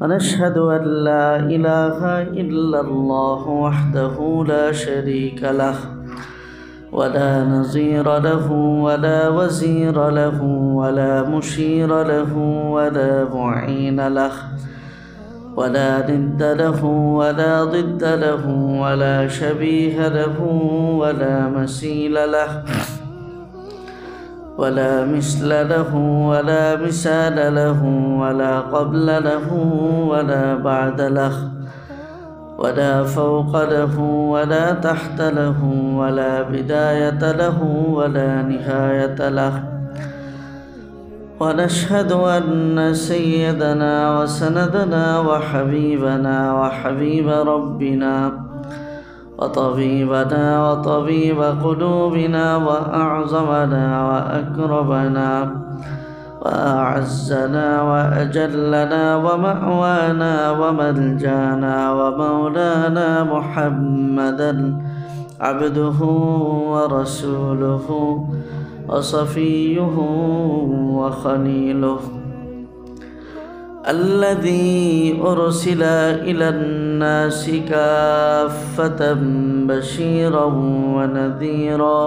ونشهد أن لا إله إلا الله وحده لا شريك له ولا نظير له ولا وزير له ولا مشير له ولا معين له ولا ند له ولا ضد له ولا شبيه له ولا مثيل له ولا مثل له ولا مثال له ولا قبل له ولا بعد له ولا فوق له ولا تحت له ولا بداية له ولا نهاية له ونشهد أن سيدنا وسندنا وحبيبنا وحبيب ربنا وطبيبنا وطبيب قلوبنا وأعظمنا وأكرمنا وأعزنا وأجلنا ومأوانا وملجانا ومولانا محمدا عبده ورسوله وصفيه وخليله الذي أرسل إلى الناس كافة بشيرا ونذيرا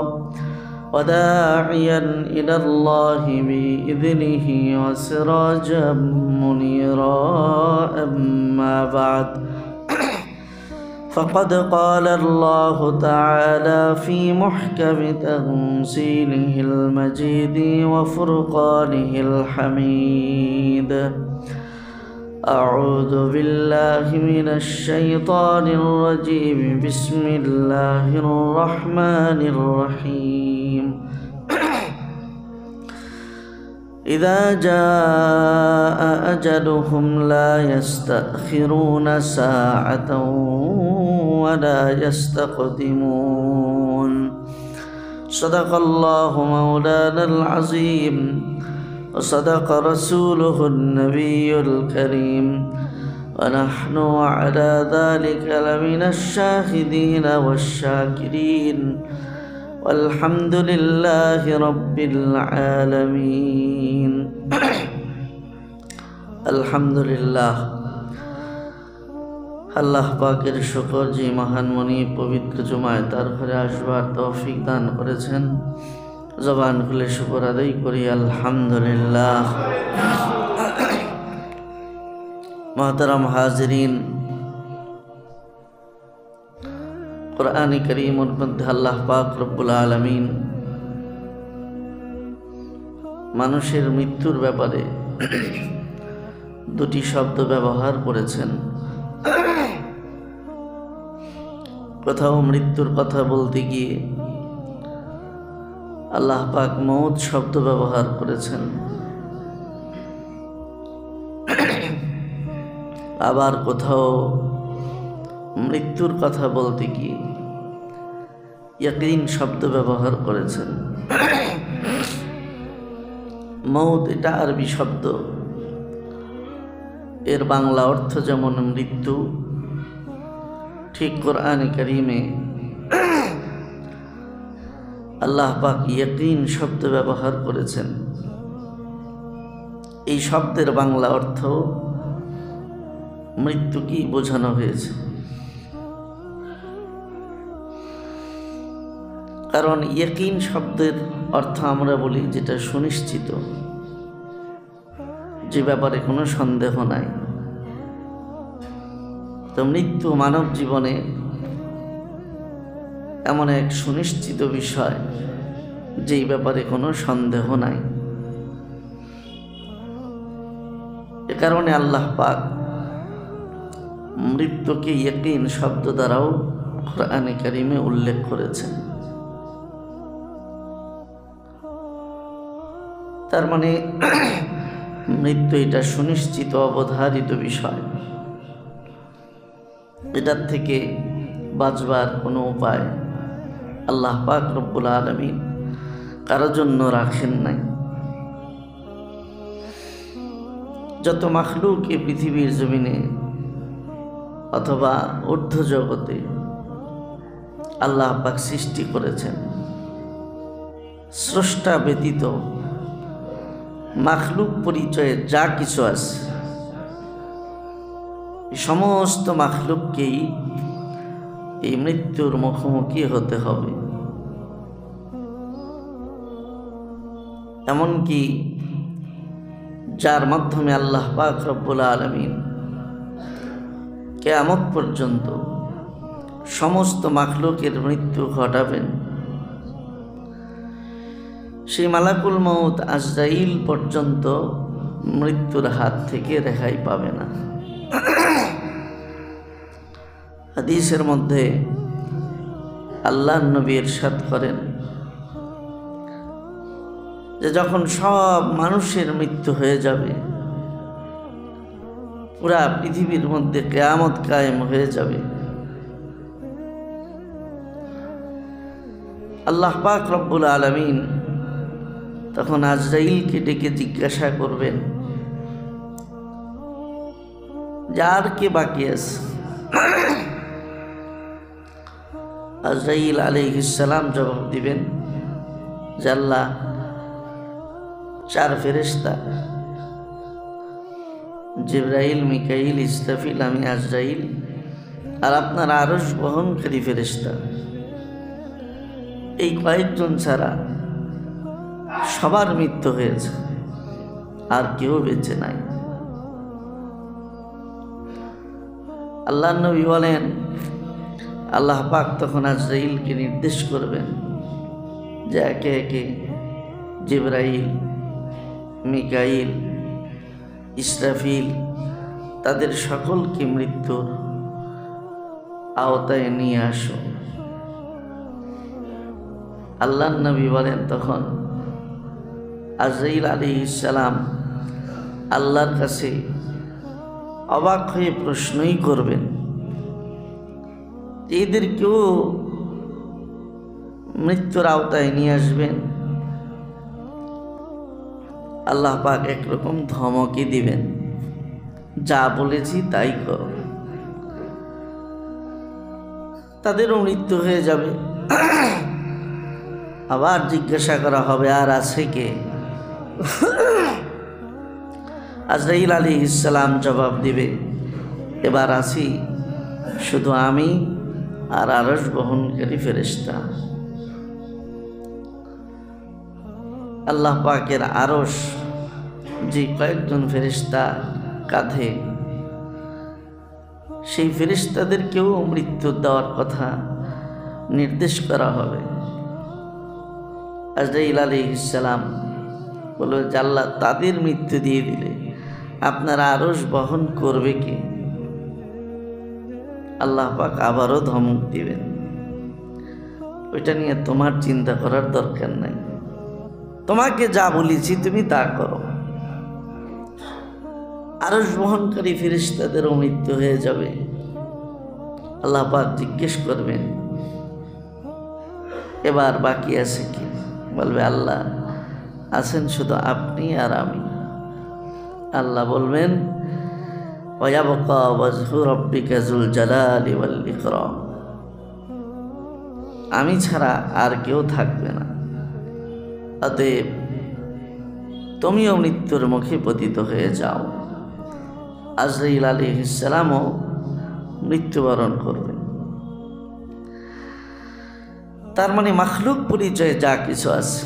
وداعيا إلى الله بإذنه وسراجا منيرا أما بعد فقد قال الله تعالى في محكم تنزيله المجيد وفرقانه الحميد أعوذ بالله من الشيطان الرجيم بسم الله الرحمن الرحيم إذا جاء أجلهم لا يستأخرون ساعة ولا يستقدمون صدق الله مولانا العظيم وصدق رسوله النبي الكريم ونحن على ذلك لمن الشاهدين والشاكرين والحمد لله رب العالمين الحمد لله আল্লাহ পাকের শুকর যে মহান মনি পবিত্র জুমায় তার ঘরে আসবার তৌফিক দান করেছেন। জবান খুলে শুকর আদায় করি আলহামদুলিল্লাহ। মুহতারাম হাজিরিন, কুরআন কারীমের মধ্যে আল্লাহ পাক রব্বুল আলামিন মানুষের মৃত্যুর ব্যাপারে দুটি শব্দ ব্যবহার করেছেন। কোথাও মৃত্যুর কথা বলতে গিয়ে আল্লাহ পাক মউত শব্দ ব্যবহার করেছেন, আবার কোথাও মৃত্যুর কথা বলতে গিয়ে ইয়াকিন শব্দ ব্যবহার করেছেন। মউত এটা আরবি শব্দ, এর বাংলা অর্থ যেমন মৃত্যু, ঠিক কোরআন কারীমে আল্লাহ পাক ইয়াকিন শব্দ ব্যবহার করেছেন। এই শব্দের বাংলা অর্থ মৃত্যুকেই বোঝানো হয়েছে। কারণ ইয়াকিন শব্দের অর্থ আমরা বলি যেটা সুনিশ্চিত, যে ব্যাপারে কোনো সন্দেহ নাই। তো মৃত্যু মানব জীবনে এমন এক সুনিশ্চিত বিষয় যেই ব্যাপারে কোনো সন্দেহ নাই। এ কারণে আল্লাহ পাক মৃত্যুকে ইয়াকিন শব্দ দ্বারাও কোরআনে কারীমে উল্লেখ করেছেন। তার মানে মৃত্যু এটা সুনিশ্চিত অবধারিত বিষয়, এটার থেকে বাঁচবার কোনো উপায় আল্লাহ পাক রব্বুল আলামিন কারোর জন্য রাখেন নাই। যত মাখলুক এই পৃথিবীর জমিনে অথবা ঊর্ধ্ব জগতে আল্লাহ পাক সৃষ্টি করেছেন, স্রষ্টা ব্যতীত মাখলুক পরিচয়ে যা কিছু আছে সমস্ত মাখলুককেই এই মৃত্যুর মুখোমুখি হতে হবে। এমনকি যার মাধ্যমে আল্লাহ পাক রব্বুল আলামিন কিয়ামত পর্যন্ত সমস্ত মাখলুকের মৃত্যু ঘটাবেন, সেই মালাকুল মউত আজরাইল পর্যন্ত মৃত্যুর হাত থেকে রেহাই পাবে না। হাদিসের মধ্যে আল্লাহর নবী ইরশাদ করেন যে যখন সব মানুষের মৃত্যু হয়ে যাবে, পুরা পৃথিবীর মধ্যে কিয়ামত কায়েম হয়ে যাবে, আল্লাহ পাক রব্বুল আলামিন তখন আজরাইলকে ডেকে জিজ্ঞাসা করবেন যে আর কে বাকি আছে? আজরাইল আলাইহিস সালাম জবাব দিবেন যে আল্লাহ, 4 ফেরেশতা, জিবরাইল, মিকাইল, ইসরাফিল, আমি আজরাইল, আর আপনার আরশ বহনকারী ফেরেশতা, এই কয়েকজন ছাড়া সবার মৃত্যু হয়েছে, আর কেউ বেঁচে নাই। আল্লাহর নবী বলেন আল্লাহ পাক তখন আজরাইলকে নির্দেশ করবেন যে একে একে জিবরাইল, মিকাইল, ইসরাফিল তাদের সকলকে মৃত্যুর আওতায় নিয়ে আসো। আল্লাহর নবী বলেন তখন আজরাইল আলাইহিস সালাম আল্লাহর কাছে অবাক হয়ে প্রশ্নই করবেন, এদেরকেও মৃত্যুর আওতায় নিয়ে আসবেন? আল্লাহ পাক একরকম ধমকই দিবেন, যা বলেছি তাই করো। তাদেরও মৃত্যু হয়ে যাবে। আবার জিজ্ঞাসা করা হবে আর আছে কে? আজরাইল আলাইহিস সালাম জবাব দিবে, এবার আছি শুধু আমি আর আরশ বহনকারী ফেরেশতা। আল্লাহ পাকের আরশ যে কয়েকজন ফেরেশতা কাঁধে, সেই ফেরেশতাদেরকেও মৃত্যু দেওয়ার কথা নির্দেশ করা হবে। আজরাইল আলাইহিস সালাম বলবে যে আল্লাহ, তাদের মৃত্যু দিয়ে দিলে আপনার আরশ বহন করবে কি? আল্লাহ পাক আবারও ধমক দিবেন, ওইটা নিয়ে তোমার চিন্তা করার দরকার নাই, তোমাকে যা বলেছি তুমি তা করো। আরশ বহনকারী ফেরেশতাদেরও মৃত্যু হয়ে যাবে। আল্লাহ পাক জিজ্ঞেস করবেন এবার বাকি আছে কি? বলবে আল্লাহ, আছেন শুধু আপনি আর আমি। আল্লাহ বলবেন ওয়ায়াবকা ওয়াজহু রাব্বিকা যুল জালালি ওয়াল ইকরাম, আমি ছাড়া আর কেউ থাকবে না, অতএব তুমিও মৃত্যুর মুখে পতিত হয়ে যাও। আজরাইল আলাইহিস সালামও মৃত্যুবরণ করবেন। তার মানে মাখলুক পরিচয়ে যা কিছু আছে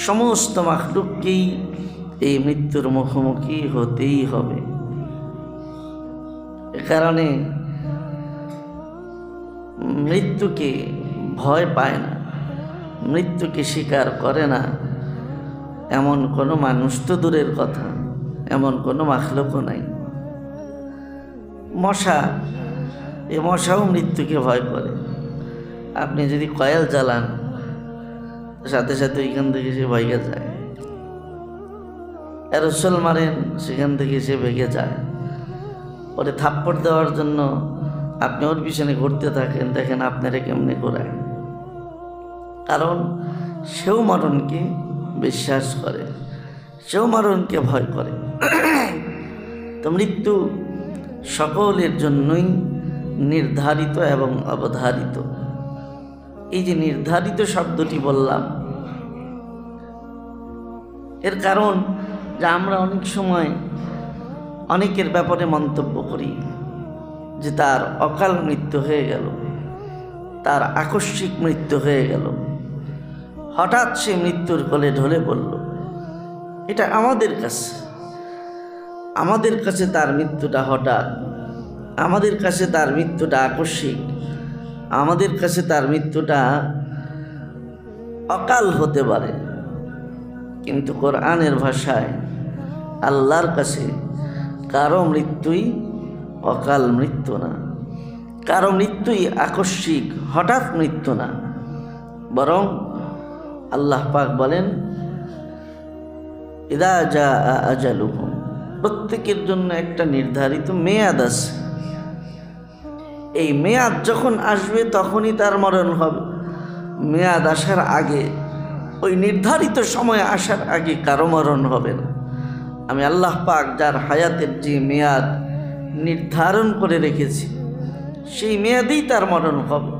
সমস্ত মাখলুককেই এই মৃত্যুর মুখোমুখি হতেই হবে। এ কারণে মৃত্যুকে ভয় পায় না, মৃত্যুকে স্বীকার করে না এমন কোনো মানুষ তো দূরের কথা, এমন কোনো মাখলুকও নাই। মশা, এই মশাও মৃত্যুকে ভয় করে। আপনি যদি কয়েল জ্বালান সাথে সাথে ওইখান থেকে সে ভেগে যায়, অ্যারোসল মারেন সেখান থেকে সে ভেগে যায়। ওরে থাপ্পড় দেওয়ার জন্য আপনি ওর পিছনে ঘুরতে থাকেন, দেখেন আপনারা কেমনে ঘোরায়, কারণ সেও মরণকে বিশ্বাস করে, সেও মরণকে ভয় করে। তো মৃত্যু সকলের জন্যই নির্ধারিত এবং অবধারিত। এই যে নির্ধারিত শব্দটি বললাম, এর কারণ যে আমরা অনেক সময় অনেকের ব্যাপারে মন্তব্য করি যে তার অকাল মৃত্যু হয়ে গেল, তার আকস্মিক মৃত্যু হয়ে গেল, হঠাৎ সে মৃত্যুর কোলে ঢলে পড়ল। এটা আমাদের কাছে তার মৃত্যুটা হঠাৎ, আমাদের কাছে তার মৃত্যুটা আকস্মিক, আমাদের কাছে তার মৃত্যুটা অকাল হতে পারে। কিন্তু কোরআনের ভাষায় আল্লাহর কাছে কারো মৃত্যুই অকাল মৃত্যু না, কারো মৃত্যুই আকস্মিক হঠাৎ মৃত্যু না, বরং আল্লাহ পাক বলেন ইদা জাআ আজালুহুম, প্রত্যেকের জন্য একটা নির্ধারিত মেয়াদ আছে। এই মেয়াদ যখন আসবে তখনই তার মরণ হবে। মেয়াদ আসার আগে, ওই নির্ধারিত সময় আসার আগে কারো মরণ হবে না। আমি আল্লাহ পাক যার হায়াতের যে মেয়াদ নির্ধারণ করে রেখেছি, সেই মেয়াদেই তার মরণ হবে।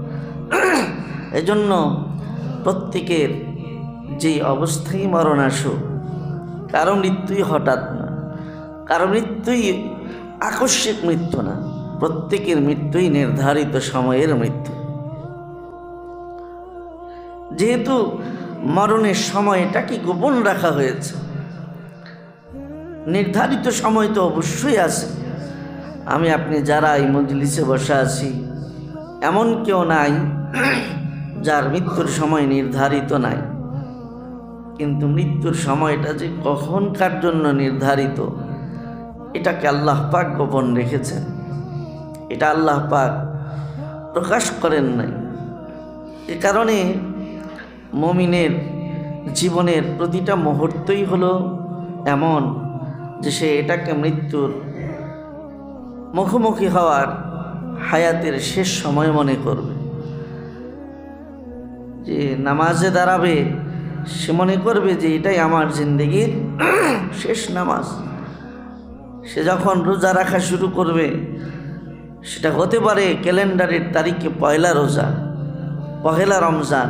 এজন্য প্রত্যেকের যে অবস্থায় মরণ আসুক, কারো মৃত্যুই হঠাৎ না, কারো মৃত্যুই আকস্মিক মৃত্যু না, প্রত্যেকের মৃত্যুই নির্ধারিত সময়ের মৃত্যু। যেহেতু মরণের সময়টাকে গোপন রাখা হয়েছে, নির্ধারিত সময় তো অবশ্যই আছে। আমি আপনি যারা এই মজলিসে বসে আছি, এমন কেউ নাই যার মৃত্যুর সময় নির্ধারিত নাই। কিন্তু মৃত্যুর সময়টা যে কখনকার জন্য নির্ধারিত, এটাকে আল্লাহ পাক গোপন রেখেছেন। এটা আল্লাহ পাক প্রকাশ করেন নাই। এ কারণে মুমিনের জীবনের প্রতিটা মুহূর্তই হলো এমন যে সে এটাকে মৃত্যুর মুখোমুখি হওয়ার হায়াতের শেষ সময় মনে করবে। যে নামাজে দাঁড়াবে, সে মনে করবে যে এটাই আমার জিন্দেগির শেষ নামাজ। সে যখন রোজা রাখা শুরু করবে, সেটা হতে পারে ক্যালেন্ডারের তারিখে পয়লা রোজা, পহেলা রমজান,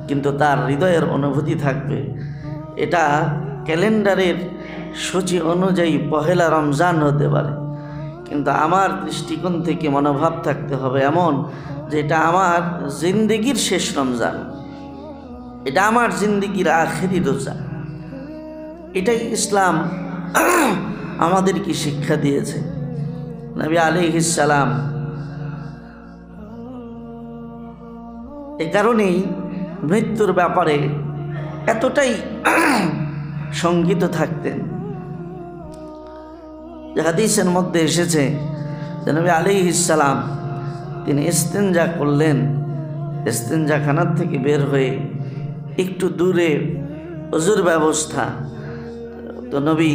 কিন্তু তার হৃদয়ের অনুভূতি থাকবে এটা ক্যালেন্ডারের সূচি অনুযায়ী পহেলা রমজান হতে পারে, কিন্তু আমার দৃষ্টিকোণ থেকে মনোভাব থাকতে হবে এমন যে এটা আমার জিন্দেগির শেষ রমজান, এটা আমার জিন্দেগির আখেরি রোজা। এটাই ইসলাম আমাদেরকে শিক্ষা দিয়েছে। নবী আলাইহিস সালাম এ কারণেই মৃত্যুর ব্যাপারে এতটাই শঙ্কিত থাকতেন যে হাদিসের মধ্যে এসেছে যে নবী আলাইহিস সালাম তিনি ইস্তেঞ্জা করলেন, ইস্তেঞ্জাখানার থেকে বের হয়ে একটু দূরে ওযুর ব্যবস্থা, তো নবী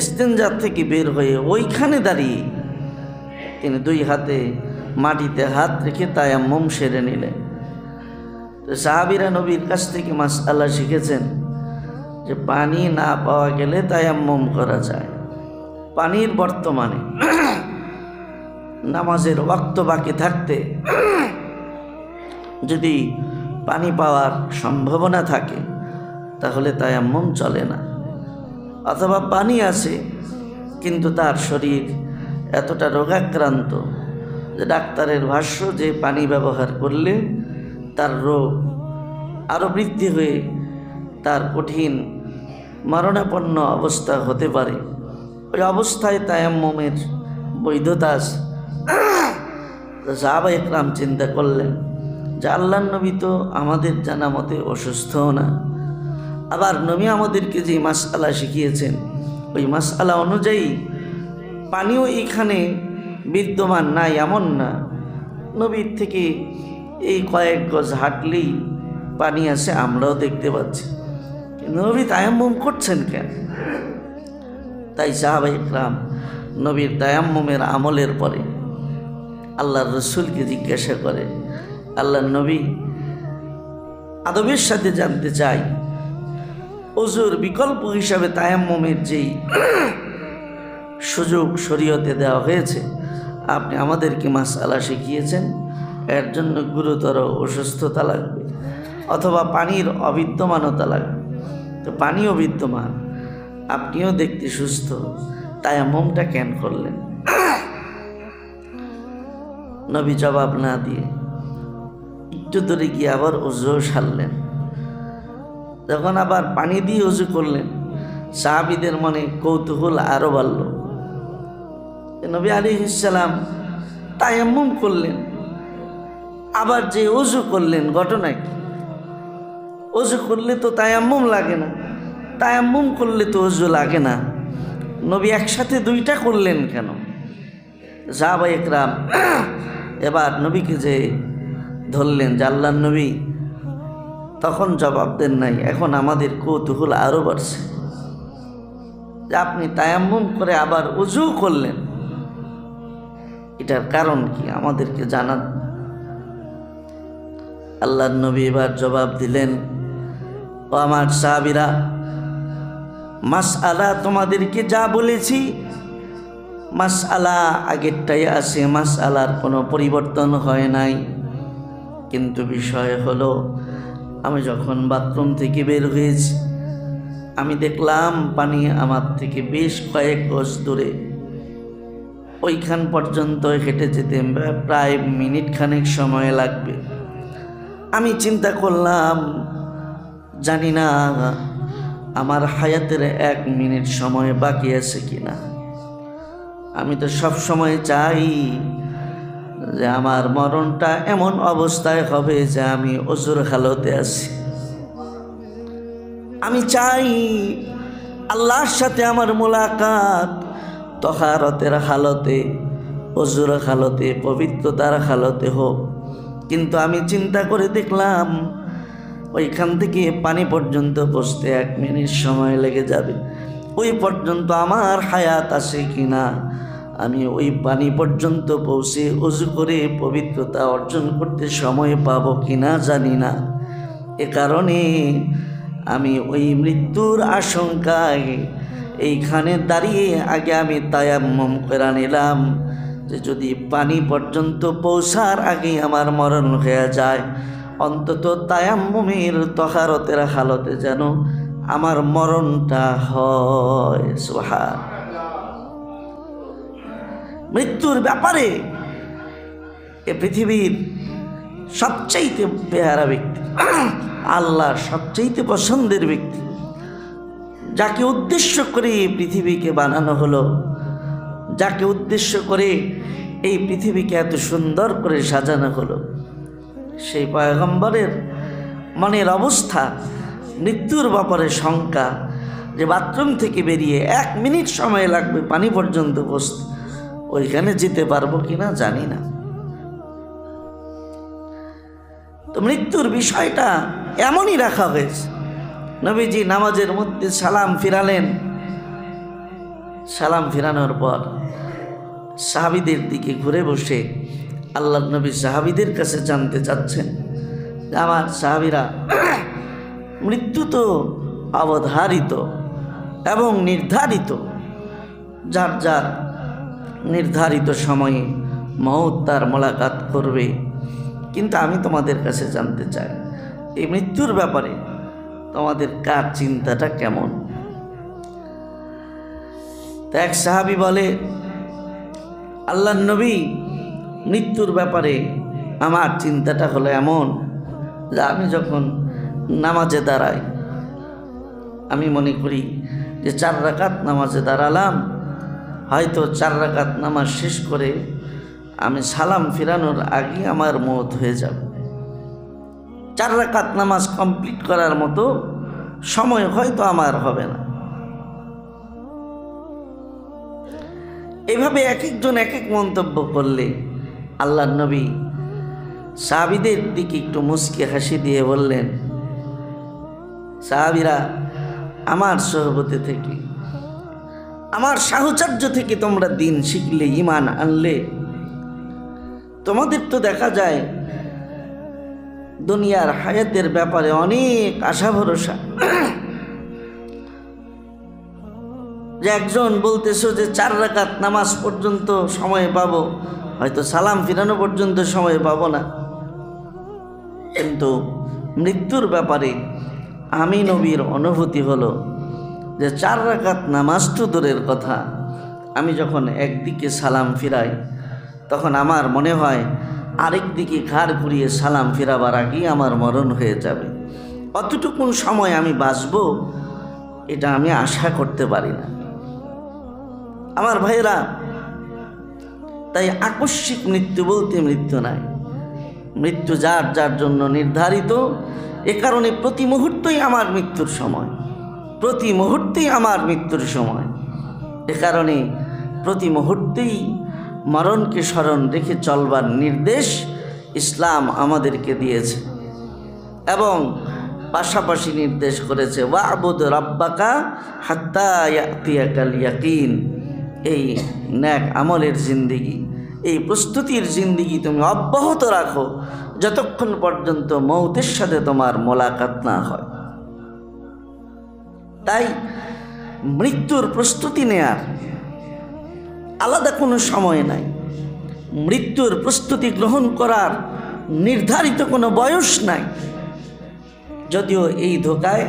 ইস্তেঞ্জা থেকে বের হয়ে ওইখানে দাঁড়িয়ে তিনি দুই হাতে মাটিতে হাত রেখে তায়াম্মুম সেরে নিলেন। তো সাহাবীরা নবীর কাছ থেকে মাসআলা শিখেছেন যে পানি না পাওয়া গেলে তায়াম্মুম করা যায়। পানির বর্তমানে নামাজের ওয়াক্ত বাকি থাকতে যদি পানি পাওয়ার সম্ভাবনা থাকে তাহলে তায়াম্মুম চলে না। অথবা পানি আছে কিন্তু তার শরীর এতটা রোগাক্রান্ত যে ডাক্তারের ভাষ্য যে পানি ব্যবহার করলে তার রোগ আরও বৃদ্ধি হয়ে তার কঠিন মরণাপন্ন অবস্থা হতে পারে, ওই অবস্থায় তায়াম্মুমের বৈধতা আছে। সাহাবা ইকরাম চিন্তা করলেন যে আল্লাহর নবী তো আমাদের জানা মতে অসুস্থও না, আবার নবী আমাদেরকে যে মাসআলা শিখিয়েছেন ওই মাসআলা অনুযায়ী পানিও এখানে বিদ্যমান নাই এমন না, নবীর থেকে এই কয়েক গজ হাঁটলেই পানি আছে, আমরাও দেখতে পাচ্ছি, নবী তায়াম্মুম করছেন কেন? তাই সাহাবা ইকরাম নবীর তায়াম্মুমের আমলের পরে আল্লাহর রসুলকে জিজ্ঞাসা করে, আল্লাহর নবী আদবের সাথে জানতে চাই ওযুর বিকল্প হিসাবে তায়াম্মুমের যেই সুযোগ শরীয়তে দেওয়া হয়েছে, আপনি আমাদেরকে মাসআলা শিখিয়েছেন, এর জন্য গুরুতর অসুস্থতা লাগবে অথবা পানির অবিদ্যমানতা লাগবে। তো পানিও বিদ্যমান, আপনিও দেখতে সুস্থ, তায়াম্মুমটা কেন করলেন? নবী জবাব না দিয়ে একটু দূরে গিয়ে আবার ওযু সারলেন। যখন আবার পানি দিয়ে ওযু করলেন, সাহাবীদের মনে কৌতূহল আরো বাড়ল। নবী আলাইহিস সালাম তায়াম্মুম করলেন, আবার যে ওযু করলেন, ঘটনা কি? ওযু করলে তো তায়াম্মুম লাগে না, তায়াম্মুম করলে তো ওযু লাগে না, নবী একসাথে দুইটা করলেন কেন? সাহাবা একরাম এবার নবীকে যে ধরলেন যে আল্লাহর নবী, তখন জবাব দেন নাই। এখন আমাদের কৌতূহল আরো বাড়ছে যে আপনি তায়াম্মুম করে আবার ওযু করলেন, এটার কারণ কি আমাদেরকে জানান। আল্লাহর নবী এবার জবাব দিলেন, ও আমার সাহাবীরা, মাসআলা তোমাদেরকে যা বলেছি মাসআলা আগেরটাই আছে, মাসআলার কোনো পরিবর্তন হয় নাই। কিন্তু বিষয় হলো, আমি যখন বাথরুম থেকে বের হয়েছি, আমি দেখলাম পানি আমার থেকে বেশ কয়েক গজ দূরে। ওইখান পর্যন্ত হেঁটে যেতে প্রায় মিনিট খানেক সময় লাগবে। আমি চিন্তা করলাম, জানি না আমার হায়াতের 1 মিনিট সময় বাকি আছে কিনা। আমি তো সব সময় চাই যে আমার মরণটা এমন অবস্থায় হবে যে আমি ওযুর হালতে আছি। আমি চাই আল্লাহর সাথে আমার মোলাকাত তহারতের হালতে, ওযুর হালতে, পবিত্রতার হালতে হোক। কিন্তু আমি চিন্তা করে দেখলাম ওইখান থেকে পানি পর্যন্ত পৌঁছতে 1 মিনিট সময় লেগে যাবে। ওই পর্যন্ত আমার হায়াত আছে কিনা, আমি ওই পানি পর্যন্ত পৌঁছে ওযু করে পবিত্রতা অর্জন করতে সময় পাবো কিনা জানি না। এ কারণে আমি ওই মৃত্যুর আশঙ্কায় এইখানে দাঁড়িয়ে আগে আমি তায়াম্মুম করে নিলাম, যে যদি পানি পর্যন্ত পৌঁছার আগে আমার মরণ হয়ে যায়, অন্তত তায়াম্মুমের তহারতের হালতে যেন আমার মরণটা হয়। সুবহান। মৃত্যুর ব্যাপারে এ পৃথিবীর সবচাইতে পেয়ারা ব্যক্তি, আল্লাহর সবচাইতে পছন্দের ব্যক্তি, যাকে উদ্দেশ্য করে এই পৃথিবীকে বানানো হলো, যাকে উদ্দেশ্য করে এই পৃথিবীকে এত সুন্দর করে সাজানো হলো, সেই পয়গম্বরের মনের অবস্থা, মৃত্যুর ব্যাপারে শঙ্কা, যে বাথরুম থেকে বেরিয়ে 1 মিনিট সময় লাগবে পানি পর্যন্ত পৌঁছতে, ওইখানে যেতে পারবো কিনা জানি না। তো মৃত্যুর বিষয়টা এমনই রাখা হয়েছে। নবীজি নামাজের মধ্যে সালাম ফিরালেন। সালাম ফিরানোর পর সাহাবীদের দিকে ঘুরে বসে আল্লাহর নবী সাহাবীদের কাছে জানতে চাচ্ছেন যে আমার সাহাবীরা, মৃত্যু তো অবধারিত এবং নির্ধারিত, যার যার নির্ধারিত সময়ে মওত তার মোলাকাত করবে, কিন্তু আমি তোমাদের কাছে জানতে চাই এই মৃত্যুর ব্যাপারে তোমাদের কার চিন্তাটা কেমন। তো এক সাহাবী বলে, আল্লাহর নবী, মৃত্যুর ব্যাপারে আমার চিন্তাটা হলো এমন যে আমি যখন নামাজে দাঁড়াই, আমি মনে করি যে 4 রাকাত নামাজে দাঁড়ালাম, হয়তো 4 রাকাত নামাজ শেষ করে আমি সালাম ফিরানোর আগে আমার মওত হয়ে যাবে। 4 রাকাত নামাজ কমপ্লিট করার মতো সময় হয়তো আমার হবে না। এভাবে এক একজন এক এক মন্তব্য করলে আল্লাহর নবী সাহাবীদের দিকে একটু মুচকি হাসি দিয়ে বললেন, সাহাবীরা, আমার সোহবতে থেকে, আমার সাহচর্য থেকে তোমরা দিন শিখলে, ঈমান আনলে, তোমাদের তো দেখা যায় দুনিয়ার হায়াতের ব্যাপারে অনেক আশা ভরসা। যে একজন বলতেছো যে 4 রাকাত নামাজ পর্যন্ত সময় পাবো, হয়তো সালাম ফিরানো পর্যন্ত সময় পাবো না, কিন্তু মৃত্যুর ব্যাপারে আমি নবীর অনুভূতি হলো যে 4 রাকাত নামাজ তো দূরের কথা, আমি যখন একদিকে সালাম ফিরাই তখন আমার মনে হয় আরেক দিকে ঘাড় ঘুরিয়ে সালাম ফিরাবার আগেই আমার মরণ হয়ে যাবে। অতটুকুন সময় আমি বাঁচব এটা আমি আশা করতে পারি না। আমার ভাইয়েরা, তাই আকস্মিক মৃত্যু বলতে মৃত্যু নাই। মৃত্যু যার যার জন্য নির্ধারিত। এ কারণে প্রতি মুহূর্তেই আমার মৃত্যুর সময়, প্রতি মুহূর্তেই আমার মৃত্যুর সময়। এ কারণে প্রতি মুহূর্তেই মরণকে স্মরণ রেখে চলবার নির্দেশ ইসলাম আমাদেরকে দিয়েছে এবং পাশাপাশি নির্দেশ করেছে ওয়া'বুদ রাব্বাকা হাত্তা ইয়াতিয়াকাল ইয়াকিন। এই নেক আমলের জিন্দিগি, এই প্রস্তুতির জিন্দিগি তুমি অব্যাহত রাখো যতক্ষণ পর্যন্ত মৌতের সাথে তোমার মোলাকাত না হয়। তাই মৃত্যুর প্রস্তুতি নেয়ার আলাদা কোনো সময় নাই। মৃত্যুর প্রস্তুতি গ্রহণ করার নির্ধারিত কোনো বয়স নাই। যদিও এই ধোঁকায়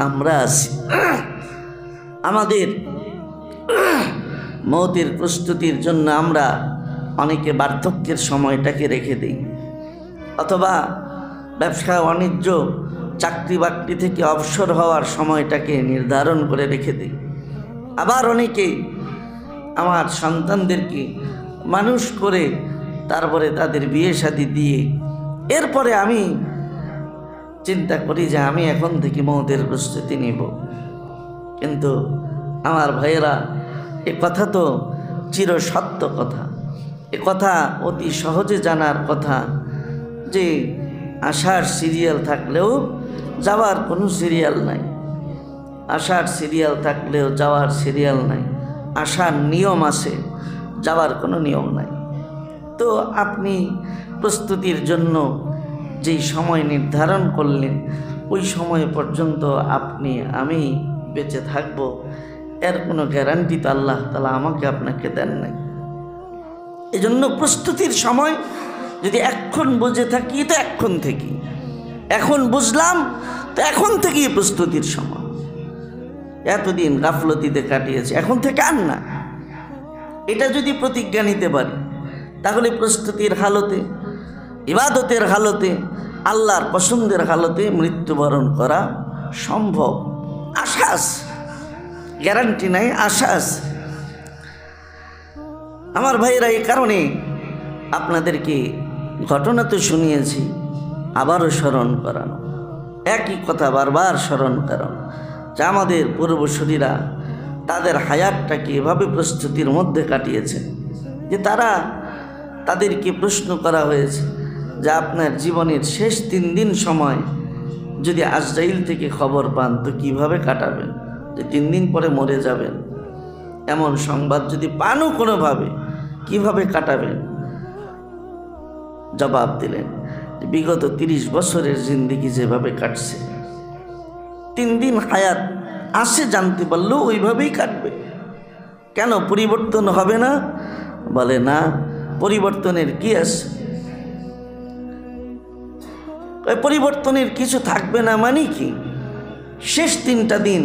আমরা আছি। আমাদের মৌতের প্রস্তুতির জন্য আমরা অনেকে বার্ধক্যের সময়টাকে রেখে দিই, অথবা ব্যবসা বাণিজ্য চাকরি বাকরি থেকে অবসর হওয়ার সময়টাকে নির্ধারণ করে রেখে দিই। আবার অনেকে আমার সন্তানদেরকে মানুষ করে তারপরে তাদের বিয়ে শাদী দিয়ে এরপরে আমি চিন্তা করি যে আমি এখন থেকে মৌতের প্রস্তুতি নিব। কিন্তু আমার ভাইয়েরা, এ কথা তো চিরসত্য কথা। এ কথা অতি সহজে জানার কথা যে আসার সিরিয়াল থাকলেও যাওয়ার কোনো সিরিয়াল নাই। আসার সিরিয়াল থাকলেও যাওয়ার সিরিয়াল নাই। আসার নিয়ম আছে, যাওয়ার কোনো নিয়ম নাই। তো আপনি প্রস্তুতির জন্য যেই সময় নির্ধারণ করলেন ওই সময় পর্যন্ত আপনি আমি বেঁচে থাকব, এর কোনো গ্যারান্টি তো আল্লাহ তাআলা আমাকে আপনাকে দেন নাই। এজন্য প্রস্তুতির সময় যদি এখন বুঝে থাকি তো এখন থেকে, এখন বুঝলাম তো এখন থেকেই প্রস্তুতির সময়। এতদিন গাফলতিতে কাটিয়েছে, এখন থেকে আর না। এটা যদি প্রতিজ্ঞা নিতে পারি তাহলে প্রস্তুতির হালতে, ইবাদতের হালতে, আল্লাহর পছন্দের হালতে মৃত্যুবরণ করা সম্ভব। আশা আছে, গ্যারান্টি নাই, আশা আছে। আমার ভাইয়েরা, এই কারণে আপনাদেরকে ঘটনা তো শুনিয়েছি, আবারও স্মরণ করানো, একই কথা বারবার স্মরণ করানো যে আমাদের পূর্বসূরীরা তাদের হায়াতটাকে এভাবে প্রস্তুতির মধ্যে কাটিয়েছে যে তাদেরকে প্রশ্ন করা হয়েছে যে আপনার জীবনের শেষ 3 দিন সময় যদি আজরাইল থেকে খবর পান তো কীভাবে কাটাবেন, যে 3 দিন পরে মরে যাবেন এমন সংবাদ যদি পানও কোনোভাবে, কিভাবে কাটাবেন? জবাব দিলেন যে বিগত 30 বছরের জিন্দিগি যেভাবে কাটছে, 3 দিন হায়াত আসে জানতে পারলেও ওইভাবেই কাটবে। কেন পরিবর্তন হবে না? বলে না, পরিবর্তনের কি আছে? পরিবর্তনের কিছু থাকবে না মানে কি? শেষ 3টা দিন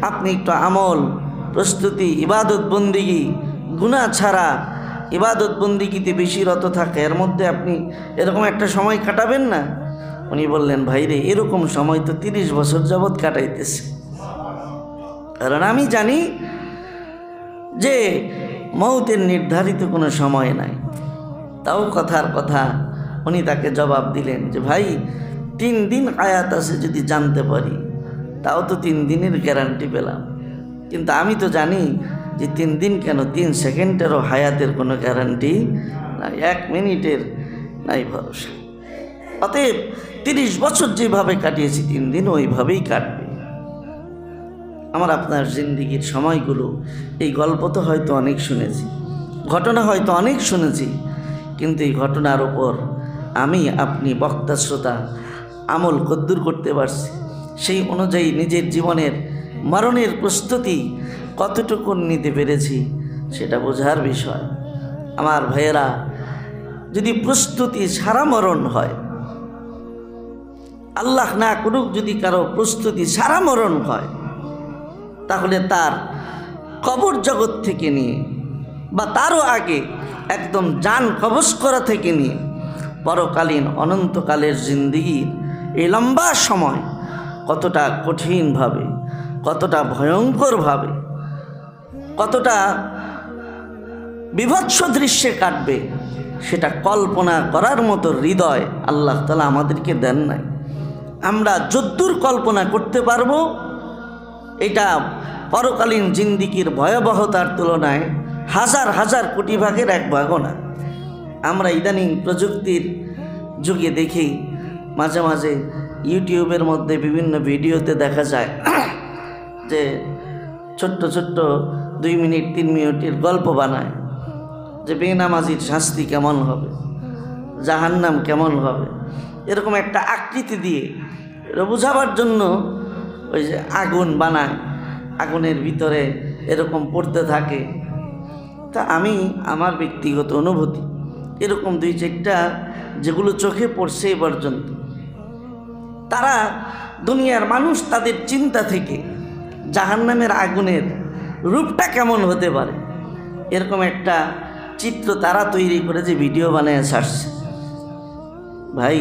আপনি একটু আমল, প্রস্তুতি, ইবাদত বন্দিগি, গুনাহ ছাড়া ইবাদত বন্দিগিতে বেশি রত থাকে, এর মধ্যে আপনি এরকম একটা সময় কাটাবেন না? উনি বললেন, ভাইরে এরকম সময় তো 30 বছর যাবৎ কাটাইতেছে। কারণ আমি জানি যে মৌতের নির্ধারিত কোনো সময় নাই। তাও কথার কথা উনি তাকে জবাব দিলেন যে ভাই 3 দিন আয়াত আছে যদি জানতে পারি তাও তো 3 দিনের গ্যারান্টি পেলাম, কিন্তু আমি তো জানি যে 3 দিন কেন 3 সেকেন্ডেরও হায়াতের কোনো গ্যারান্টি নাই, 1 মিনিটের নাই ভরসা। অতএব 30 বছর যেভাবে কাটিয়েছি 3 দিন ওইভাবেই কাটবে। আমার আপনার জিন্দিগির সময়গুলো, এই গল্প তো হয়তো অনেক শুনেছি, ঘটনা হয়তো অনেক শুনেছি, কিন্তু এই ঘটনার ওপর আমি আপনি বক্তা শ্রোতা আমল কদ্দুর করতে পারছি, সেই অনুযায়ী নিজের জীবনের মরণের প্রস্তুতি কতটুকু নিতে পেরেছি সেটা বোঝার বিষয়। আমার ভাইয়েরা, যদি প্রস্তুতি ছাড়া মরণ হয়, আল্লাহ না করুক যদি কারো প্রস্তুতি ছাড়া মরণ হয়, তাহলে তার কবর জগৎ থেকে নিয়ে বা তারও আগে একদম জান কবজ করা থেকে নিয়ে পরকালীন অনন্তকালের জিন্দেগির এই লম্বা সময় কতটা কঠিনভাবে, কতটা ভয়ঙ্করভাবে, কতটা বিভৎস দৃশ্যে কাটবে সেটা কল্পনা করার মতো হৃদয় আল্লাহ তাআলা আমাদেরকে দেন নাই। আমরা যদ্দূর কল্পনা করতে পারবো এটা পরকালীন জিন্দেগির ভয়াবহতার তুলনায় হাজার হাজার কোটি ভাগের এক ভাগও না। আমরা ইদানিং প্রযুক্তির যুগে দেখি মাঝে মাঝে ইউটিউবের মধ্যে বিভিন্ন ভিডিওতে দেখা যায় যে ছোট্ট ছোট্ট 2 মিনিট 3 মিনিটের গল্প বানায় যে বেনামাজির শাস্তি কেমন হবে, জাহান্নাম কেমন হবে, এরকম একটা আকৃতি দিয়ে এটা বোঝাবার জন্য ওই যে আগুন বানায়, আগুনের ভিতরে এরকম পড়তে থাকে। তা আমি আমার ব্যক্তিগত অনুভূতি এরকম 2-4টা যেগুলো চোখে পড়ছে এ পর্যন্ত, তারা দুনিয়ার মানুষ তাদের চিন্তা থেকে জাহান্নামের আগুনের রূপটা কেমন হতে পারে এরকম একটা চিত্র তারা তৈরি করে যে ভিডিও বানিয়ে ছাড়ছে। ভাই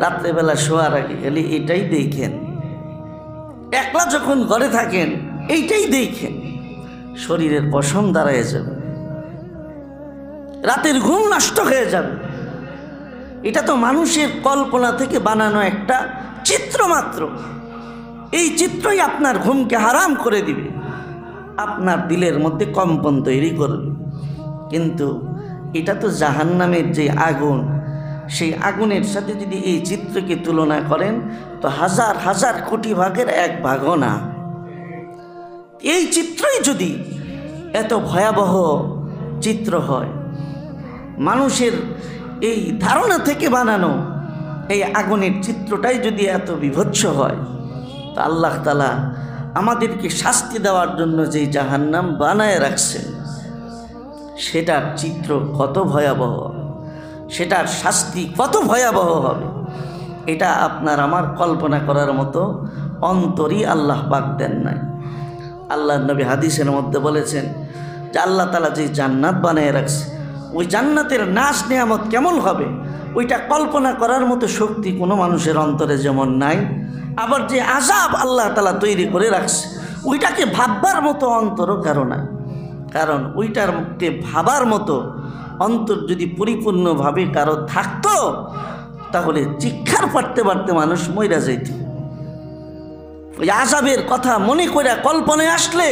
রাত্রেবেলা শোয়ার আগে খালি এটাই দেখেন, একলা যখন ঘরে থাকেন এইটাই দেখেন, শরীরের পশম দাঁড়ায় যাবে, রাতের ঘুম নষ্ট হয়ে যাবে। এটা তো মানুষের কল্পনা থেকে বানানো একটা চিত্র মাত্র। এই চিত্রই আপনার ঘুমকে হারাম করে দিবে, আপনার দিলের মধ্যে কম্পন তৈরি করবে। কিন্তু এটা তো জাহান্নামের যে আগুন, সেই আগুনের সাথে যদি এই চিত্রকে তুলনা করেন তো হাজার হাজার কোটি ভাগের এক ভাগও না। এই চিত্রই যদি এত ভয়াবহ চিত্র হয়, মানুষের এই ধারণা থেকে বানানো এই আগুনের চিত্রটাই যদি এত বিভৎস হয়, তো আল্লাহ তাআলা আমাদেরকে শাস্তি দেওয়ার জন্য যেই জাহান্নাম বানায় রাখছেন সেটার চিত্র কত ভয়াবহ, সেটার শাস্তি কত ভয়াবহ হবে, এটা আপনার আমার কল্পনা করার মতো অন্তরই আল্লাহ পাক দেন নাই। আল্লাহর নবী হাদিসের মধ্যে বলেছেন যে আল্লাহ তাআলা যে জান্নাত বানিয়ে রাখছে, ওই জান্নাতের নাজ নেয়ামত কেমন হবে ওইটা কল্পনা করার মতো শক্তি কোনো মানুষের অন্তরে যেমন নাই, আবার যে আযাব আল্লাহ তাআলা তৈরি করে রাখছে ওইটাকে ভাববার মতো অন্তরও কারো না। কারণ ওইটারকে ভাবার মতো অন্তর যদি পরিপূর্ণভাবে কারো থাকতো তাহলে চিৎকার পাড়তে পারতে মানুষ মইরা যাইত। ওই আযাবের কথা মনে করে কল্পনায় আসলে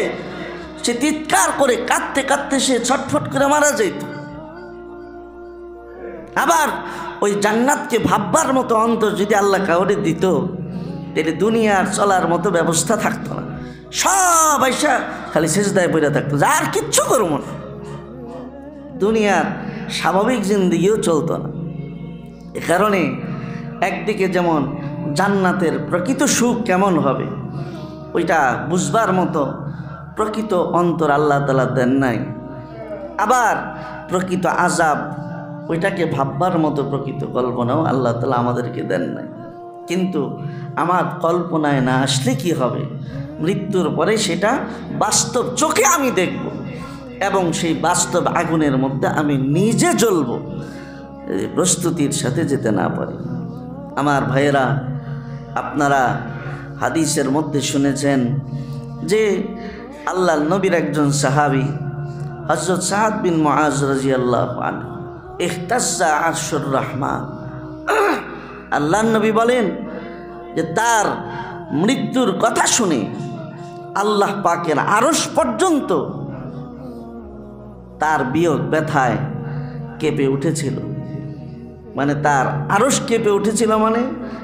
সে চিৎকার করে কাঁদতে কাঁদতে সে ছটফট করে মারা যাইত। আবার ওই জান্নাতকে ভাববার মতো অন্তর যদি আল্লাহ কাউরে দিত তাহলে দুনিয়ার চলার মতো ব্যবস্থা থাকতো না, সব আইসা খালি সেজদায় পড়ে থাকতো, আর কিচ্ছু করবো না, দুনিয়ার স্বাভাবিক জিন্দেগিও চলতো না। এ কারণে একদিকে যেমন জান্নাতের প্রকৃত সুখ কেমন হবে ওইটা বুঝবার মতো প্রকৃত অন্তর আল্লাহ তাআলা দেন নাই, আবার প্রকৃত আযাব ওইটাকে ভাববার মতো প্রকৃত কল্পনাও আল্লাহ তাআলা আমাদেরকে দেন নাই। কিন্তু আমার কল্পনায় না আসলে কি হবে, মৃত্যুর পরে সেটা বাস্তব চোখে আমি দেখব এবং সেই বাস্তব আগুনের মধ্যে আমি নিজে জ্বলব, প্রস্তুতির সাথে যেতে না পারি। আমার ভাইয়েরা, আপনারা হাদিসের মধ্যে শুনেছেন যে আল্লাহর নবীর একজন সাহাবী হযরত সাদ বিন মুআজ রাদিয়াল্লাহু আনহু ইহতাজ্জা আরশুর রহমান, আল্লাহর নবী বলেন যে তার মৃত্যুর কথা শুনে আল্লাহ পাকের আরশ পর্যন্ত তার বিয়োগ ব্যথায় কেঁপে উঠেছিল। মানে তার আরশ কেঁপে উঠেছিল, মানে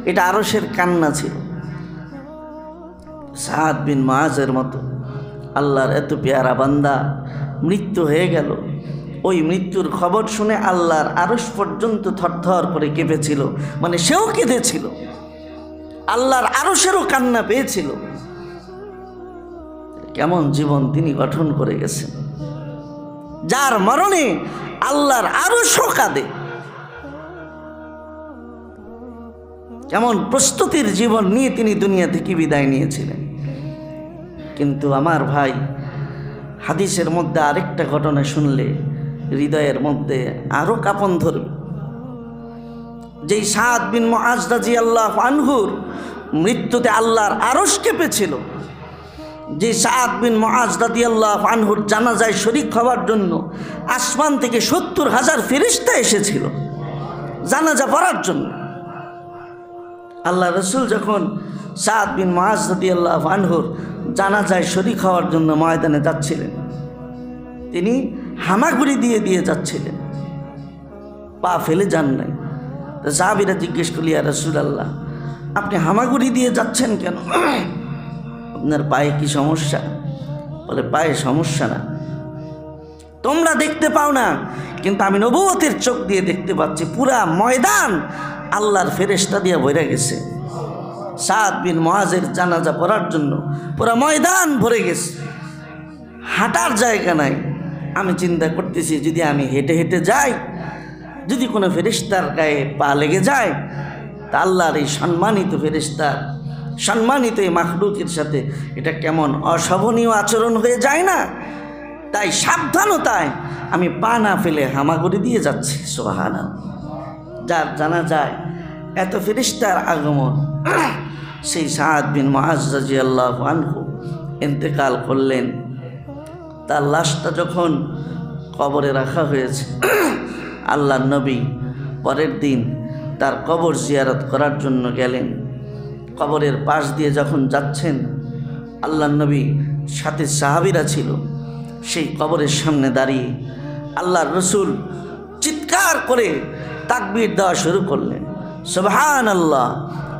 এটা আরশের কান্না ছিল। সাদ বিন মুআজের মতো আল্লাহর এত পেয়ারা বান্দা মৃত্যু হয়ে গেল, ওই মৃত্যুর খবর শুনে আল্লাহর আরশ পর্যন্ত থরথর করে কেঁপেছিল, মানে সেও কেঁদেছিল, আল্লাহর আরশেরও কান্না পেয়েছিল। কেমন জীবন তিনি গঠন করে গেছেন, যার মরণে আল্লাহর আরশও কাঁদে। কেমন প্রস্তুতির জীবন নিয়ে তিনি দুনিয়া থেকে বিদায় নিয়েছিলেন। কিন্তু আমার ভাই, হাদিসের মধ্যে আরেকটা ঘটনা শুনলে হৃদয়ের মধ্যে আরো কাঁপন ধরবে। যেই সাদ বিন মুআজ রাদিয়াল্লাহু আনহুর মৃত্যুতে আল্লাহর আরশ কেঁপেছিল, যে সাদ বিন মুআজ রাদিয়াল্লাহু আনহুর জানাজায় শরীক হওয়ার জন্য আসমান থেকে ৭০,০০০ ফেরেশতা এসেছিল জানাজা পড়ার জন্য। আল্লাহ রসুল যখন সাদ বিন মুআজ রাদিয়াল্লাহু আনহুর জানাজায় শরীক হওয়ার জন্য ময়দানে যাচ্ছিলেন, তিনি হামাগুড়ি দিয়ে দিয়ে যাচ্ছিলেন, পা ফেলে যান নাই। তো সাহাবীরা জিজ্ঞেস করল, ইয়া রাসূলুল্লাহ, আপনি হামাগুড়ি দিয়ে যাচ্ছেন কেন? আপনার পায়ে কি সমস্যা? বলে, পায়ে সমস্যা না, তোমরা দেখতে পাও না, কিন্তু আমি নবুয়তের চোখ দিয়ে দেখতে পাচ্ছি, পুরা ময়দান আল্লাহর ফেরেশতা দিয়ে ভরে গেছে। সাদ বিন মুআজের জানাজা পড়ার জন্য পুরা ময়দান ভরে গেছে, হাঁটার জায়গা নাই। আমি চিন্তা করতেছি, যদি আমি হেঁটে হেঁটে যাই, যদি কোনো ফেরেশতার গায়ে পা লেগে যায়, তা আল্লাহর এই সম্মানিত ফেরেশতা, সম্মানিত এই মাখলুকের সাথে এটা কেমন অশোভনীয় আচরণ হয়ে যায় না? তাই সাবধানতায় আমি পা না ফেলে হামাগুড়ি দিয়ে যাচ্ছি। সুবহানাল্লাহ। যার জানা যায় এত ফেরেশতার আগমন, সেই সাদ বিন মুআজ রাদিয়াল্লাহু আনহু ইন্তেকাল করলেন। তার লাশটা যখন কবরে রাখা হয়েছে, আল্লাহর নবী পরের দিন তার কবর জিয়ারত করার জন্য গেলেন। কবরের পাশ দিয়ে যখন যাচ্ছেন, আল্লাহর নবী সাথে সাহাবীরা ছিল, সেই কবরের সামনে দাঁড়িয়ে আল্লাহর রসুল চিৎকার করে তাকবীর দেওয়া শুরু করলেন, সুবহানাল্লাহ,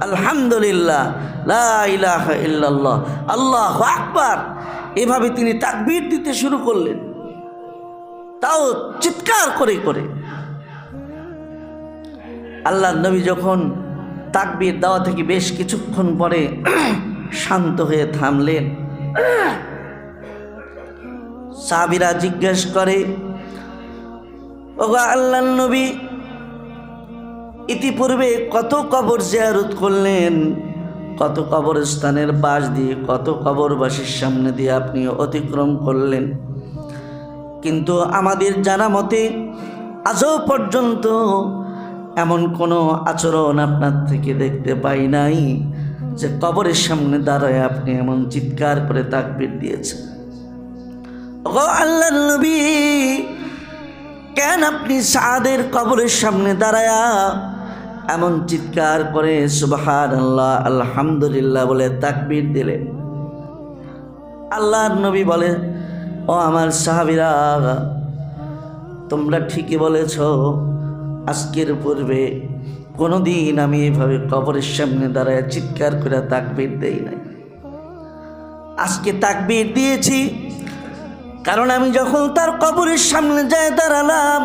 আলহামদুলিল্লাহ, লা ইলাহা ইল্লাল্লাহ, আল্লাহু আকবার। এভাবে তিনি তাকবীর দিতে শুরু করলেন, তাও চিৎকার করে করে। আল্লাহর নবী যখন তাকবীর দেওয়া থেকে বেশ কিছুক্ষণ পরে শান্ত হয়ে থামলেন, সাহাবীরা জিজ্ঞেস করে, ওগো আল্লাহর নবী, ইতিপূর্বে কত কবর জিয়ারত করলেন, কত কবরস্থানের পাশ দিয়ে, কত কবরবাসীর সামনে দিয়ে আপনি অতিক্রম করলেন, কিন্তু আমাদের জানা মতে আজও পর্যন্ত এমন কোনো আচরণ আপনার থেকে দেখতে পাই নাই যে কবরের সামনে দাঁড়ায় আপনি এমন চিৎকার করে তাকবীর দিয়েছেন। ওগো আল্লাহর নবী, কেন আপনি সাদের কবরের সামনে দাঁড়ায়া এমন চিৎকার করে সুবহানাল্লাহ, আলহামদুলিল্লাহ বলে তাকবীর দিলেন? আল্লাহর নবী বলে, ও আমার সাহাবীরা, তোমরা ঠিকই বলেছ, আজকের পূর্বে কোনোদিন আমি এভাবে কবরের সামনে দাঁড়ায় চিৎকার করে তাকবীর দেই নাই। আজকে তাকবীর দিয়েছি কারণ আমি যখন তার কবরের সামনে যায় দাঁড়ালাম,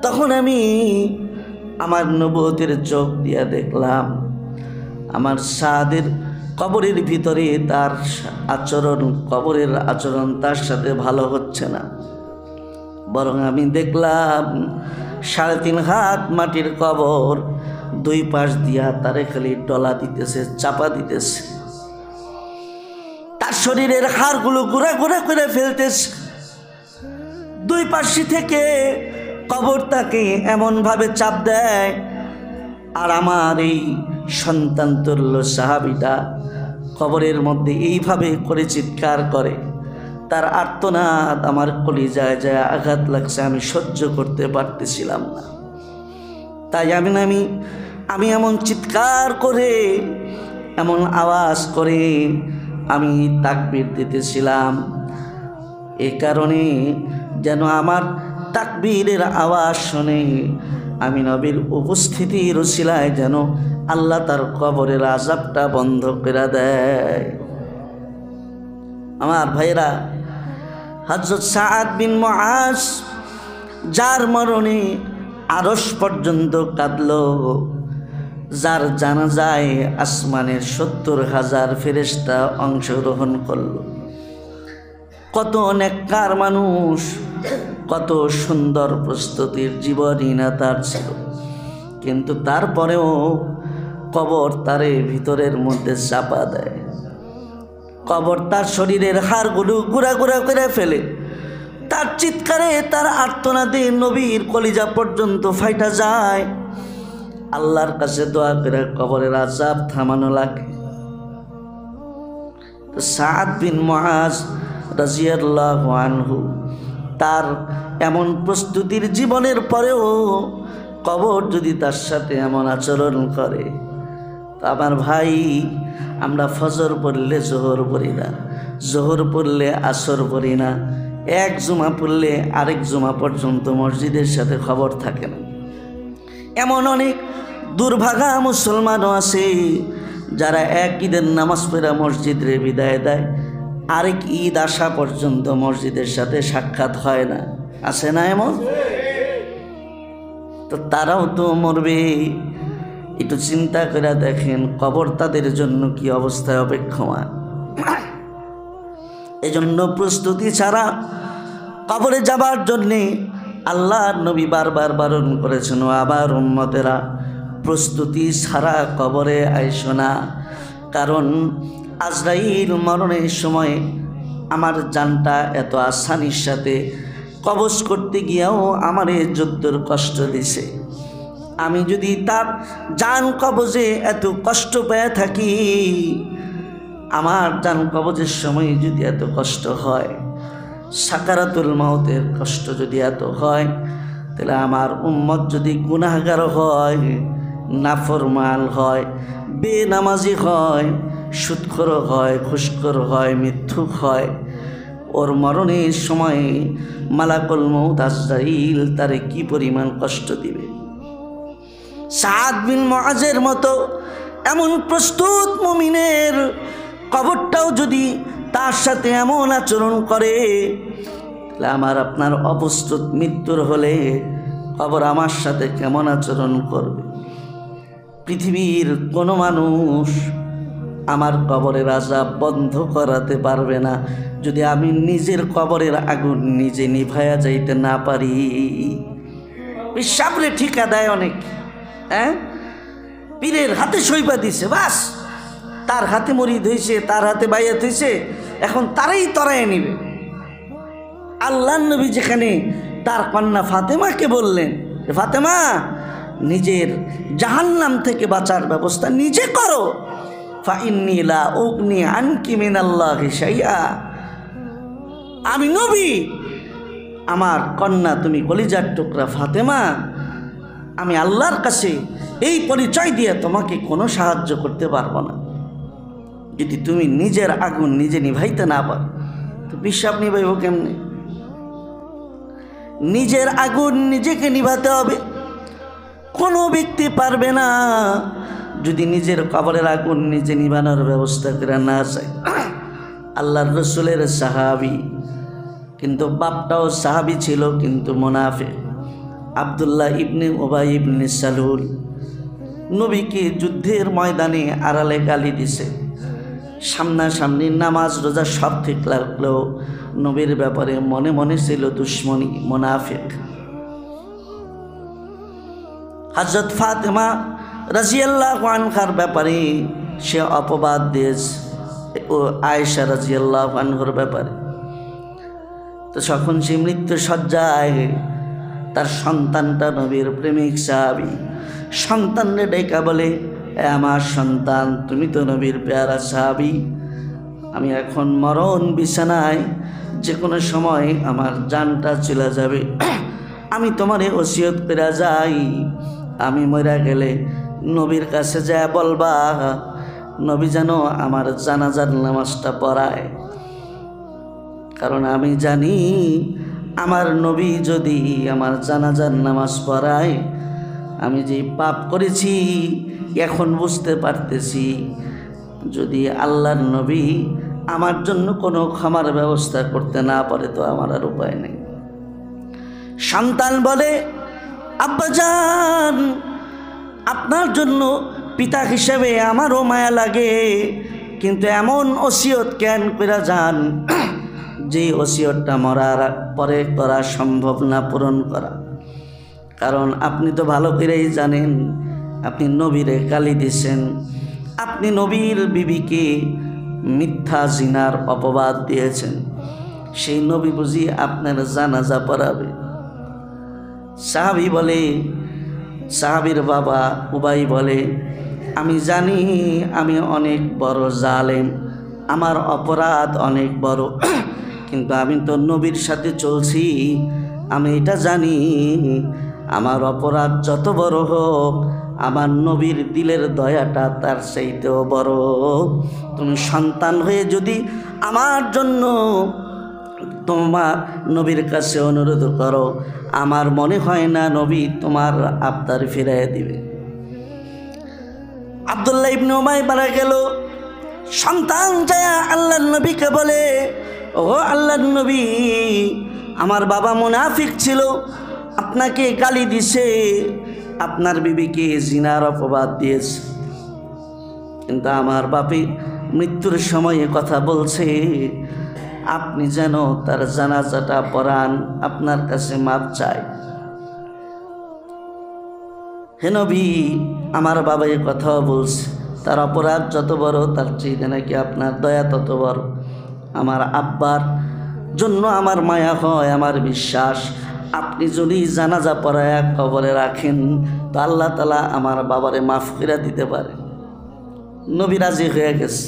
তখন আমি আমার নবুয়তের চোখ দিয়া দেখলাম আমার সাদের কবরের ভিতরে তার আচরণ, কবরের আচরণ তার সাথে ভালো হচ্ছে না, বরং আমি দেখলাম ৩.৫ হাত মাটির কবর, দুই পাশ দিয়া তারে খালি ডলা দিতেছে, চাপা দিতেছে, তার শরীরের হাড়গুলো গুঁড়া গুঁড়া করে ফেলতেছে। দুই পাশে থেকে কবর তাকে এমনভাবে চাপ দেয়, আর আমার এই সন্তান তুল্য সাহাবীটা কবরের মধ্যে এইভাবে করে চিৎকার করে, তার আর্তনাদ আমার কলিজায় যায় আঘাত লাগছে, আমি সহ্য করতে পারতেছিলাম না। তাই আমি এমন চিৎকার করে, এমন আওয়াজ করে আমি তাকবীর দিতেছিলাম, এ কারণে যেন আমার তাকবীরের আওয়াজ শুনে আমি নবীর উপস্থিতির উসিলায় যেন আল্লাহ তার কবরের আযাবটা বন্ধ করে দেয়। আমার ভাইরা, হযরত সাদ বিন মুআজ যার মরণে আরশ পর্যন্ত কাঁদল, যার জানাজায় আসমানের ৭০,০০০ ফেরেশতা অংশগ্রহণ করল, কত নেককার মানুষ, কত সুন্দর প্রস্তুতির জীবনই না তার ছিল, কিন্তু তারপরেও কবর তারে ভিতরের মধ্যে চাপা দেয়। কবর তার শরীরের হাড়গুলো গুঁড়া গুঁড়া করে ফেলে। তার চিৎকারে, তার আর্তনাদে নবীর কলিজা পর্যন্ত ফাইটা যায়। আল্লাহর কাছে দোয়া করে কবরের আযাব থামানো লাগে। সাদ বিন মুআজ রাদিয়াল্লাহু আনহু তার এমন প্রস্তুতির জীবনের পরেও কবর যদি তার সাথে এমন আচরণ করে, তো আমার ভাই, আমরা ফজর পড়লে জোহর পড়ি না, জোহর পড়লে আসর পড়ি না, এক জুমা পড়লে আরেক জুমা পর্যন্ত মসজিদের সাথে খবর থাকে না। এমন অনেক দুর্ভাগা মুসলমানও আছে যারা এক ঈদের নামাজ পড়া মসজিদে বিদায় দেয়, আরেক ঈদ আসা পর্যন্ত মসজিদের সাথে সাক্ষাৎ হয় না। আছে না এমন? তো তারাও তো মরবে। একটু চিন্তা করে দেখেন কবর তাদের জন্য কি অবস্থায় অপেক্ষমান। এজন্য প্রস্তুতি ছাড়া কবরে যাবার জন্যে আল্লাহর নবী বারবার বারণ করেছেন, আবার উম্মতেরা প্রস্তুতি ছাড়া কবরে আইসো না, কারণ আজরাইল মরণের সময় আমার জানটা এত আসানির সাথে কবজ করতে গিয়েও আমারে যদ্দুর কষ্ট দিছে। আমি যদি তার জান কবজে এত কষ্ট পেয়ে থাকি, আমার জান কবজের সময় যদি এত কষ্ট হয়, সাকারাতুল মাউতের কষ্ট যদি এত হয়, তাহলে আমার উম্মত যদি গুনাহগার হয়, নাফরমান হয়, বেনামাজি হয়, সুদখোর হয়, ঘুষখোর হয়, মিথ্যুক হয়, ওর মরণের সময় মালাকুল মউত আজরাইল তারে কি পরিমাণ কষ্ট দিবে। সাদ বিন মুআজের মতো এমন প্রস্তুত মুমিনের কবরটাও যদি তার সাথে এমন আচরণ করে, তাহলে আমার আপনার অপ্রস্তুত মৃত্যুর হলে কবর আমার সাথে কেমন আচরণ করবে। পৃথিবীর কোনো মানুষ আমার কবরের আযাব বন্ধ করাতে পারবে না যদি আমি নিজের কবরের আগুন নিজে নিভাইয়া যাইতে না পারি। সামনে ঠিকা দেয় অনেক, পীরের হাতে সইবা দিছে, বাস তার হাতে মরিদ হয়েছে, তার হাতে বাইয়াত হয়েছে, এখন তারাই তরাইয়া নিবে। আল্লাহর নবী যেখানে তার কন্যা ফাতেমাকে বললেন, ফাতেমা নিজের জাহান্নাম থেকে বাঁচার ব্যবস্থা নিজে করো, ফাইন্নী লা উগনি আনকি মিনাল্লাহি শাইআ, আমি নবী, আমার কন্যা তুমি কলিজার টুকরা ফাতেমা, আমি আল্লাহর কাছে এই পরিচয় দিয়ে তোমাকে কোনো সাহায্য করতে পারবো না। যদি তুমি নিজের আগুন নিজে নিভাইতে না পারো, তো বিশ্বাস নিভাইব কেমনে? নিজের আগুন নিজেকে নিভাতে হবে। কোনো ব্যক্তি পারবে না যদি নিজের কবরের আগুন নিজে নিভানোর ব্যবস্থা করে না চায়। আল্লাহর রসুলের সাহাবী, কিন্তু বাপটাও সাহাবী ছিল, কিন্তু মুনাফিক, আব্দুল্লাহ ইবনে উবাই ইবনে সালুল নবীকে যুদ্ধের ময়দানে আড়ালে গালি দিছে। সামনাসামনি নামাজ রোজা সব ঠিক লাগলেও নবীর ব্যাপারে মনে মনে ছিল দুশ্মনী, মুনাফিক। হযরত ফাতেমা রাদিয়াল্লাহু আনহার ব্যাপারে সে অপবাদ দিয়েছে, ও আয়েশা রাদিয়াল্লাহু আনহার ব্যাপারে। তো যখন সে মৃত্যু সজ্জায়, তার সন্তানটা নবীর প্রেমিক সাহাবী, সন্তানরে ডেকা বলে, আমার সন্তান, তুমি তো নবীর পেয়ারা সাহাবী, আমি এখন মরণ বিছানায়, যে কোনো সময় আমার জানটা চলে যাবে, আমি তোমারে ওসিয়ত করে যাই, আমি মরে গেলে নবীর কাছে যায় বলবা নবী যেন আমার জানাজার নামাজটা পড়ায়, কারণ আমি জানি আমার নবী যদি আমার জানাজার নামাজ পড়ায়, আমি যে পাপ করেছি এখন বুঝতে পারতেছি, যদি আল্লাহর নবী আমার জন্য কোনো ক্ষমার ব্যবস্থা করতে না পারে তো আমার আর উপায় নেই। সন্তান বলে, আব্বাজান, আপনার জন্য পিতা হিসেবে আমারও মায়া লাগে, কিন্তু এমন ওসিয়ত কেন করে যান যে ওসিয়তটা মরার পরে করা সম্ভব না পূরণ করা। কারণ আপনি তো ভালো করেই জানেন আপনি নবীরে গালি দিছেন, আপনি নবীর বিবিকে মিথ্যা জিনার অপবাদ দিয়েছেন, সেই নবী বুঝি আপনার জানাজা পড়াবে? সাহাবীর বাবা উবাই বলে, আমি জানি আমি অনেক বড় জালেম, আমার অপরাধ অনেক বড়, কিন্তু আমি তো নবীর সাথে চলছি, আমি এটা জানি আমার অপরাধ যত বড় হোক আমার নবীর দিলের দয়াটা তার চাইতেও বড়। তুমি সন্তান হয়ে যদি আমার জন্য তোমার নবীর কাছে অনুরোধ করো, আমার মনে হয় না নবী তোমার আবদার ফিরাইয়া দিবে। আব্দুল্লাহ ইবনে উমাই মারা গেল, সন্তান যায় আল্লাহর নবীকে বলে, ও আল্লাহর নবী, আমার বাবা মুনাফিক ছিল, আপনাকে গালি দিছে, আপনার বিবিকে জিনার অপবাদ দিয়েছে, কিন্তু আমার বাপি মৃত্যুর সময়ে কথা বলছে, আপনি যেন তার জানাজাটা পড়ান, আপনার কাছে মাপ চাই। হে নবী, আমার বাবা এই কথাও বলছে, তার অপরাধ যত বড় তার চেয়ে নাকি আপনার দয়া তত বড়। আমার আব্বার জন্য আমার মায়া হয়, আমার বিশ্বাস আপনি যদি জানাজা পড়ায়া কবরে রাখেন তো আল্লাহ তাআলা আমার বাবারে মাফ করে দিতে পারে। নবী রাজি হয়ে গেছে,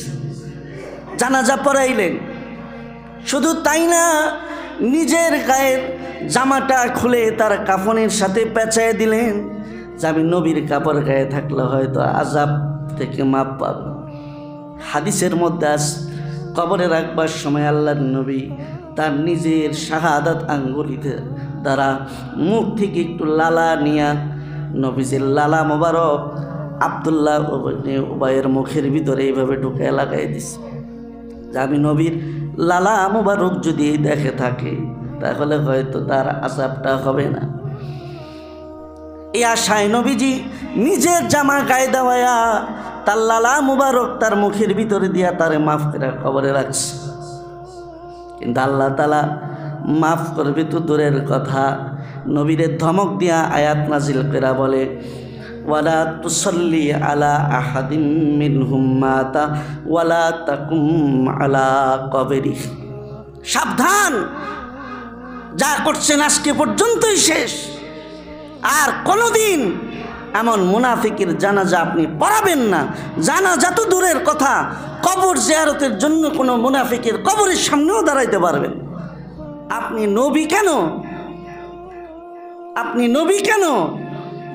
জানাজা পড়াইলেন। শুধু তাই না, নিজের গায়ের জামাটা খুলে তার কাফনের সাথে পেঁচায় দিলেন, যে আমি নবীর কাপড় গায়ে থাকলে হয়তো আযাব থেকে মাপ পাব। হাদিসের মধ্যে আছে, কবরে রাখবার সময় আল্লাহর নবী তার নিজের শাহাদাত আঙ্গুলিতে দ্বারা মুখ থেকে একটু লালা নিয়া নবীজির লালা মোবারক আব্দুল্লাহ উবাইয়ের মুখের ভিতরে এইভাবে ঢুকে লাগাই দিছে, যে আমি নবীর লালা মোবারক যদি দেখে থাকে তাহলে হয়তো তার আযাবটা হবে না। এই আশায় নবীজি নিজের জামা গায়ে দেওয়া তার লালা মুবারক তার মুখের ভিতরে দিয়া তারে মাফ করে কবরে রাখছে। কিন্তু আল্লাহ তাআলা মাফ করবে তো দূরের কথা, নবীরে ধমক দিয়া আয়াত নাজিল করে বলে, ওয়ালা তুসাল্লি আলা আহাদিম মিনহুম মাতা ওয়ালা তাকুম আলা কবরি। সাবধান, যা করছেন আজকে পর্যন্তই শেষ, আর কোনোদিন এমন মুনাফিকের জানাজা আপনি পড়াবেন না। জানাজা তো দূরের কথা, কবর জিয়ারতের জন্য কোনো মুনাফিকের কবরের সামনেও দাঁড়াইতে পারবেন। আপনি নবী কেন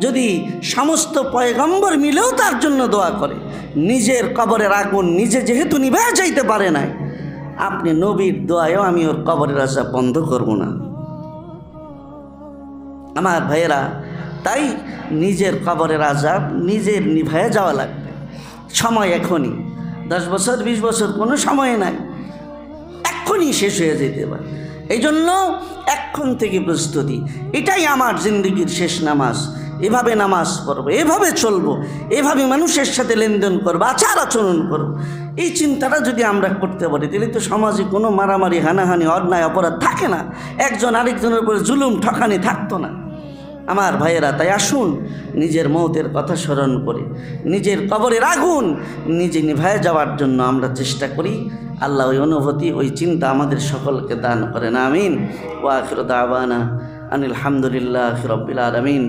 যদি সমস্ত পয়গম্বর মিলেও তার জন্য দোয়া করে, নিজের কবরের আগুন নিজে যেহেতু নিভে যাইতে পারে না, আপনি নবীর দোয়ায়ও আমি ওর কবরের আশা বন্ধ করব না। আমার ভাইয়েরা, তাই নিজের কবরের আযাব নিজের নিভায়ে যাওয়া লাগবে। সময় এখনই, 10 বছর 20 বছর কোনো সময় নাই, এক্ষুনি শেষ হয়ে যেতে পারে। এই জন্য এখন থেকে প্রস্তুতি, এটাই আমার জিন্দগির শেষ নামাজ। এভাবে নামাজ পড়বো, এভাবে চলবো, এভাবে মানুষের সাথে লেনদেন করবো, আচার আচরণ করবো। এই চিন্তাটা যদি আমরা করতে পারি তাহলে তো সমাজে কোনো মারামারি, হানাহানি, অন্যায়, অপরাধ থাকে না, একজন আরেকজনের উপরে জুলুম ঠকানি থাকতো না। আমার ভাইয়েরা, তাই আসুন নিজের মৌতের কথা স্মরণ করে নিজের কবরের আগুন নিজে নিভায়ে যাওয়ার জন্য আমরা চেষ্টা করি। আল্লাহ ওই অনুভূতি, ওই চিন্তা আমাদের সকলকে দান করেন। আমিন। ওয়া আখিরু দাওয়ানা আনিল হামদুলিল্লাহি রাব্বিল আলামিন।